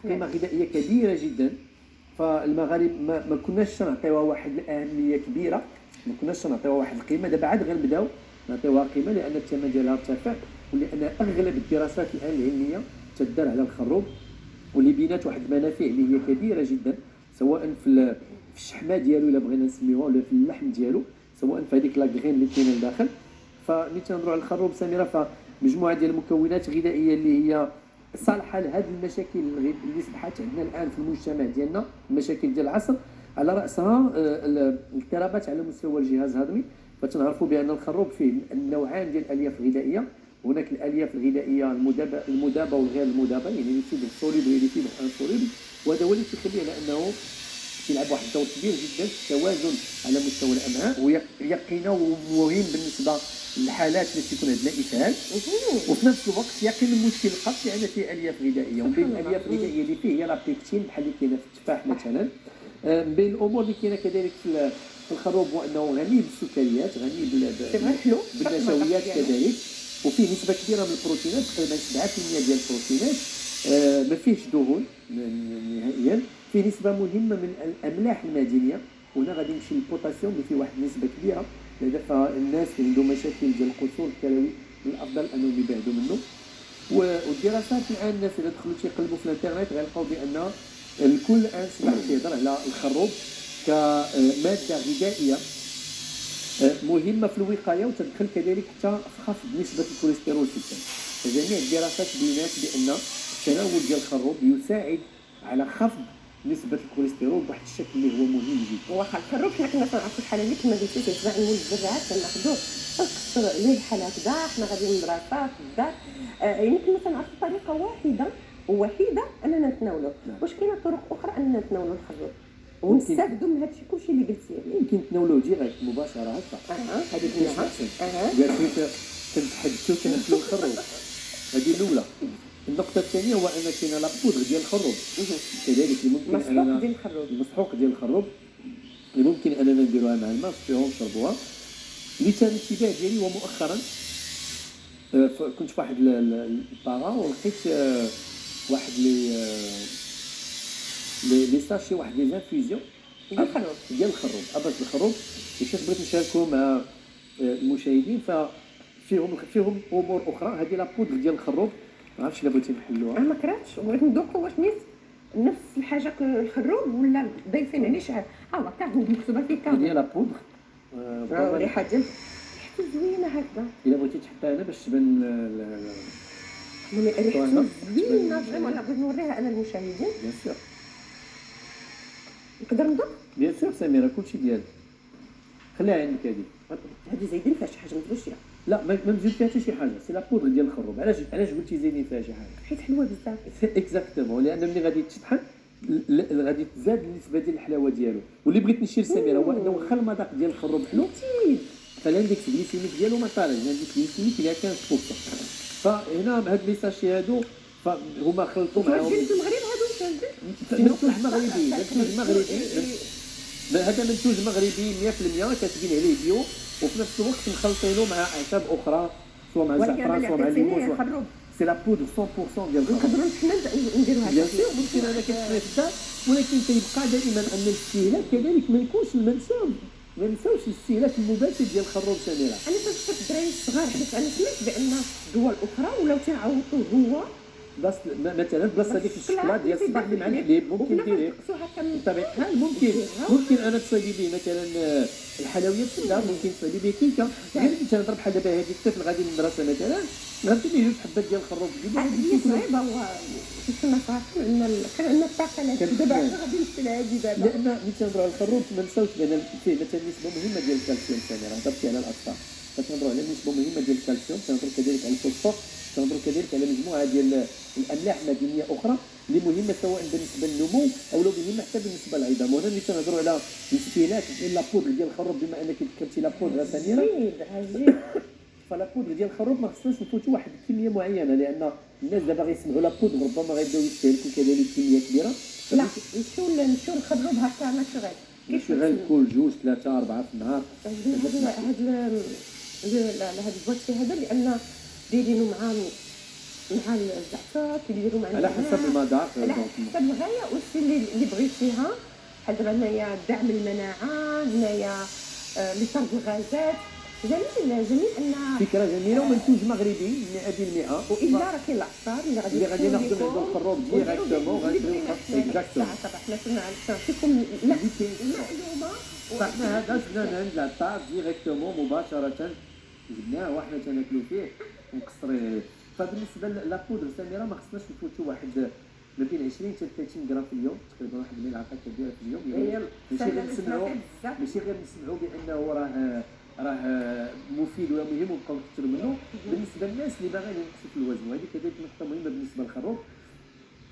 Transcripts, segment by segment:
قيمة غذائية كبيرة جدًا، فالمغارب ما كناش نعطيوها واحد الأهمية كبيرة، ما كناش نعطيوها واحد القيمة، دابا عاد غنبداو نعطيوها قيمة لأن الثمن ديالها ارتفع، ولأن أغلب الدراسات الآن العلمية تدار على الخروب، واللي بينات واحد المنافع اللي هي كبيرة جدًا، سواء في الشحمة ديالو إلا بغينا نسميوها ولا في اللحم ديالو، سواء في هذيك لا graine اللي كاينة لداخل. فملي تنهضروا على الخروب سميرة، فمجموعة ديال المكونات الغذائية اللي هي صالحة لهذه المشاكل اللي أصبحت عندنا الآن في المجتمع ديالنا، المشاكل ديال العصر، على رأسها الاضطرابات على مستوى الجهاز الهضمي. فتنعرفوا بأن الخروب فيه نوعان ديال الألياف الغذائية، هناك الألياف الغذائية المذابة والغير المذابة، يعني لي فيبر سوليبل ولي فيبر انسوليبل، وهذا هو اللي تيخليه على أنه كيلعب واحد الدور كبير جدا في التوازن على مستوى الامعاء، ويقينا ومهم بالنسبه للحالات اللي تيكون عندنا اسهال، وفي نفس الوقت يقي من مشكل القبض لان فيه الياف غذائيه. ومن بين الالياف الغذائيه اللي فيه هي لا بيكتين بحال اللي كاينه في التفاح مثلا. من بين الامور اللي كاينه كذلك في الخروب هو انه غني بالسكريات، غني بالنشويات كذلك، وفيه نسبه كبيره من البروتينات، تقريبا 7% ديال البروتينات. ما فيهش دهون نهائيا، فيه نسبة مهمة من الأملاح المعدنية، وهنا غادي نمشي للبوتاسيوم اللي فيه واحد النسبة كبيرة، لذا فالناس اللي عندهم مشاكل ديال القصور الكلوي من الأفضل أنهم يبعدوا منه. والدراسات الآن الناس إذا دخلوا تيقلبوا في الإنترنت غيلقاو بأن الكل الآن سمع تيهضر على الخروب كمادة غذائية مهمة في الوقاية، وتدخل كذلك حتى في خفض نسبة الكوليسترول في الدم. فجميع الدراسات بينات بأن التناول ديال الخروب يساعد على خفض نسبة الكوليسترول بواحد الشكل اللي هو مهم جدا. واخا الخروب حنا كنا تنعرفوا الحاله اللي كما قلتي تيتباع من الزراعات كناخذوه تنكسروا عليه بحال هكذا حنا غاديين للمدرسه في الدار. يعني كنا تنعرفوا طريقه وحيده اننا نتناولوه. واش كاينه طرق اخرى اننا نتناولوا الخروب ونستافدوا من هادشي كلشي اللي قلتي عليه؟ يمكن تناولوه ديريكت مباشرة هكا، هذه كاين احسن. قالت كنتحدثوا كناكلوا الخروب، هذه الاولى. النقطة الثانية هو أن كاين لابودغ ديال الخروب كذلك اللي ممكن أننا المسحوق ديال الخروب اللي ممكن أننا نديروها مع الماء نصفيوها ونشربوها. اللي كان الانتباه ديالي ومؤخرا كنت في واحد البارا ولقيت واحد لي ساشي، واحد لي زانفيزيون ديال الخروب أباط الخروب، باش بغيت نشاركو مع المشاهدين. فيهم أمور أخرى. هذه لابودغ ديال الخروب ما عرفتش الا بغيتي نحلوها. ما كرهتش بغيت ندوقوا واش نفس الحاجه الخروب ولا ضايفين عليه شحال. ها كاع مكتوبه فيه كامل ديال لابودغ. الريحه ديال ريحته زوينه هكذا. الا بغيتي تحطها هنا باش تبان ريحته زوينه فريمون. انا بغيت نوريها انا للمشاهدين. بيان سور نقدر ندوق. بيان سور سميرة كلشي ديالك، خليها عندك هذه زايدين فيها شي حاجه ما تقولش ليها. لا ما مزيد فيها حتى شي حاجه، سي لابودغ ديال الخروب. علاش قلتي زايدين فيها شي حاجه؟ حيت حلوه بزاف. اكزاكتومون، لان ملي غادي تطحن غادي تزاد النسبه ديال الحلاوه ديالو. واللي بغيت نشير سميرة هو انه واخا المذاق ديال الخروب حلو فالاندكس جليسيميك ديالو ما طالعش، الاندكس جليسيميك اللي 15%. فهنا هاد لي ساشي هادو فهما خلطوا معاهم. في المغرب هادو منتوج مغربي، هذا منتوج مغربي 100% كاتبين عليه بيو، وفي نفس الوقت مخلطينه مع اعشاب اخرى سواء مع الزعفران سواء مع الليمون. سي لا بودر 100% ديال الخروب. نقدروا حنا نديروها بيان سور ممكن انا كنسمع في الدار، ولكن كيبقى دائما ان الاستهلاك كذلك ما يكونش المنسوب، ما نساوش الاستهلاك المباشر ديال الخروب سميرة. انا تنشوف الدراري الصغار حيت انا سمعت بان دول اخرى ولاو تيعوضوا هو بلاص مثلا بلاصه ديك الشكلاط ديال الصباح اللي مع الحليب ممكن ديريه بطبيعه الحال. ممكن انا تصايبي به مثلا الحلويات في الدار، ممكن تصايبي به كيكه. غير تنهضر بحال دابا هذيك الطفل غادي للمدرسه مثلا غادي جوج حبات ديال الخروب جديده هذه صعيبه. كنا صافين كان عندنا الطاقه دابا غادي نمشي لهادي دابا. لان ملي تنهضروا على الخروب ما نساوش بان فيه مثلا نسبه مهمه ديال الكالسيوم سميرة. هضرتي على الاطفال فتنهضروا على نسبه مهمه ديال الكالسيوم، تنهضروا كذلك على الفوسفور، تنهضروا كذلك على مجموعه ديال الاملاح المعدنيه اخرى اللي مهمه سواء بالنسبه للنمو او لو مهمه حتى بالنسبه للعظام. وهنا ملي تنهضروا على الاستهلاك ديال لابودر ديال الخروب، بما انك ذكرتي لابودر سميرة، فلابودر ديال الخروب ما خصناش نفوتوا واحد الكميه معينه، لان الناس دابا غيسمعوا لابودر ربما غيبداو يستهلكوا كذلك كميه كبيره. لا نمشيو نخرجوا هكا ناتشورال غير كل جوج 3 4 في النهار. هاد البواتي هذا لان دايرينو مع مع الزعتر كيديروا مع على حسب النعناع. المذاق على دونك. حسب الغايه والشي اللي بغيتيها. بحال دابا هنايا دعم المناعه، هنايا لطرد الغازات. جميل جميل ان فكره جميله ومنتوج مغربي 100%. والا راه كاين العصار اللي غادي ناخذ من عند الخروب ديريكتومون غنشريو اكزاكتومون. صح حنا كنا نعطيكم اللي كاين معلومه. فاحنا هذا شفنا من عند العطار ديريكتومون مباشره جبناه وحنا تناكلو فيه ومقصرين عليه. فبالنسبه لابودر سميره ما خصناش نفوتوا واحد ما بين 20 حتى 30 غرام في اليوم تقريبا، واحد الملعقه كبيره في اليوم. يعني ماشي غير نسمعوا بانه راه مفيد ولا مهم ونبقاو نكثروا منه. بالنسبه للناس اللي باغيين ينقصوا في الوزن، وهذه كذلك نقطه مهمه بالنسبه للخروب،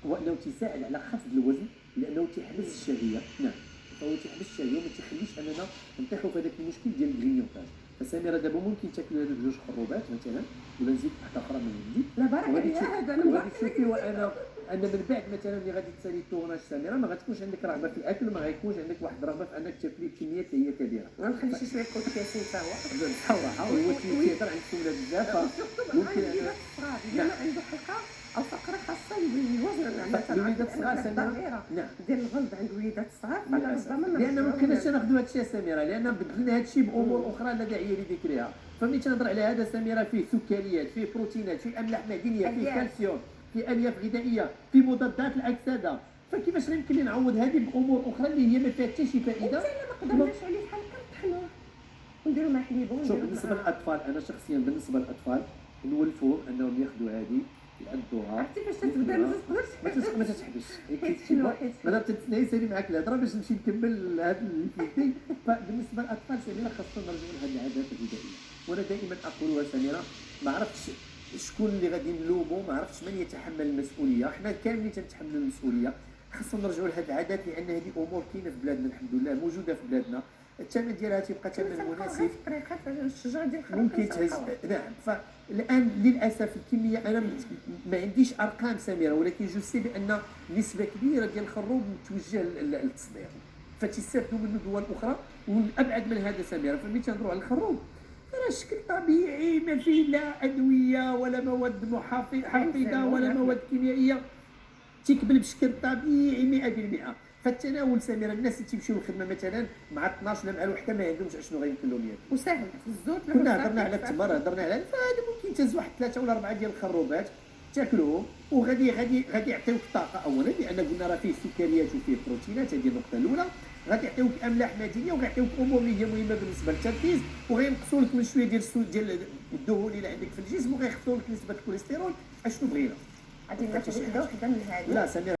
هو انه تساعد على خفض الوزن لانه تيحبس الشهيه. نعم، فهو تيحبس الشهيه وما تيخليش اننا نطيحوا في هذاك المشكل ديال الغرينيونتاج. فسميره دابا ممكن تاكلوا هذوك جوج خروبات مثلا ولا نزيد واحده اخرى من عندي. لا بارك الله هذا انا وغادي تشوفي وانا ان من بعد مثلا اللي غادي تسالي الطوناج سميره ما غاتكونش عندك رغبه في الاكل وما غيكونش عندك واحد الرغبه في انك تاكلي كميات اللي هي كبيره. ما نخليش شويه كوت كاسين تا هو بصراحه هو تيهضر عن السمنه بزاف ممكن انا عنده حلقه او فقره خاصه بالوزن. الوليدات الصغار سميره. نعم، ديال الغلب عند الوليدات الصغار ربما لان ما كناش ناخذوا هذا الشيء سميره، لان بدلنا هذا الشيء بامور اخرى لا داعي لذكرها. فملي تنهضر على هذا سميره فيه سكريات، فيه بروتينات، فيه املاح معدنيه، فيه كالسيوم، فيه الياف غذائيه، فيه مضادات الاكسده. فكيفاش يمكن لي نعوض هذه بامور اخرى اللي هي ما فيها حتى شي فائده؟ ما قدرناش عليه بحال هكا نطحنوه ونديروا مع حليب. شوف بالنسبه للاطفال، انا شخصيا بالنسبه للاطفال نولفوهم انهم ياخذوا هذه يعدوها. عرفتي فاش تبدا ما تتحبش انا تتسنى سالي معاك الهضره باش نمشي نكمل هذا الفيديو. فبالنسبه للاطفال سميره خاصنا نرجعوا لهذه العادات الغذائيه. وانا دائما اقولها سميره، ما عرفتش شكون اللي غادي نلومو، ما عرفتش من يتحمل المسؤوليه. حنا كاملين تنتحملوا المسؤوليه. خاصنا نرجعوا لهذه العادات لان هذه امور كاينه في بلادنا الحمد لله، موجوده في بلادنا. الثمن ديالها تيبقى ثمن مناسب. الشجره ديال ممكن تهز. نعم، فالان للاسف الكميه انا ما عنديش ارقام سميره، ولكن جو سي بان نسبه كبيره ديال الخروب متوجه للتصدير، فتستافدوا منه دول اخرى. والابعد من هذا سميره، فملي تنهضروا على الخروب راه شكل طبيعي ما فيه لا ادويه ولا مواد حافظه ولا مواد كيميائيه، تيكبل بشكل طبيعي 100%. فالتناول سميره الناس اللي تيمشيو للخدمه مثلا مع 12 ولا مع الوحده ما عندهمش شنو غيمكن لهم ياكلوا. وسهل في الزوت. كنا هضرنا على التمر، هضرنا على فهذا ممكن تهز واحد 3 ولا 4 ديال الخروبات تاكلوهم وغادي يعطيوك الطاقه اولا، لان قلنا راه فيه سكريات وفيه بروتينات. هذه النقطه الاولى. غادي يعطيوك املاح معدنيه وغيعطيوك امور اللي هي مهمه بالنسبه للتركيز، وغينقصوا لك من شويه ديال الدهون اللي عندك في الجسم، وغيخفضوا لك نسبه الكوليسترول. اشنو بغينا؟ غادي ناخذ وحده من هذه. لا سميره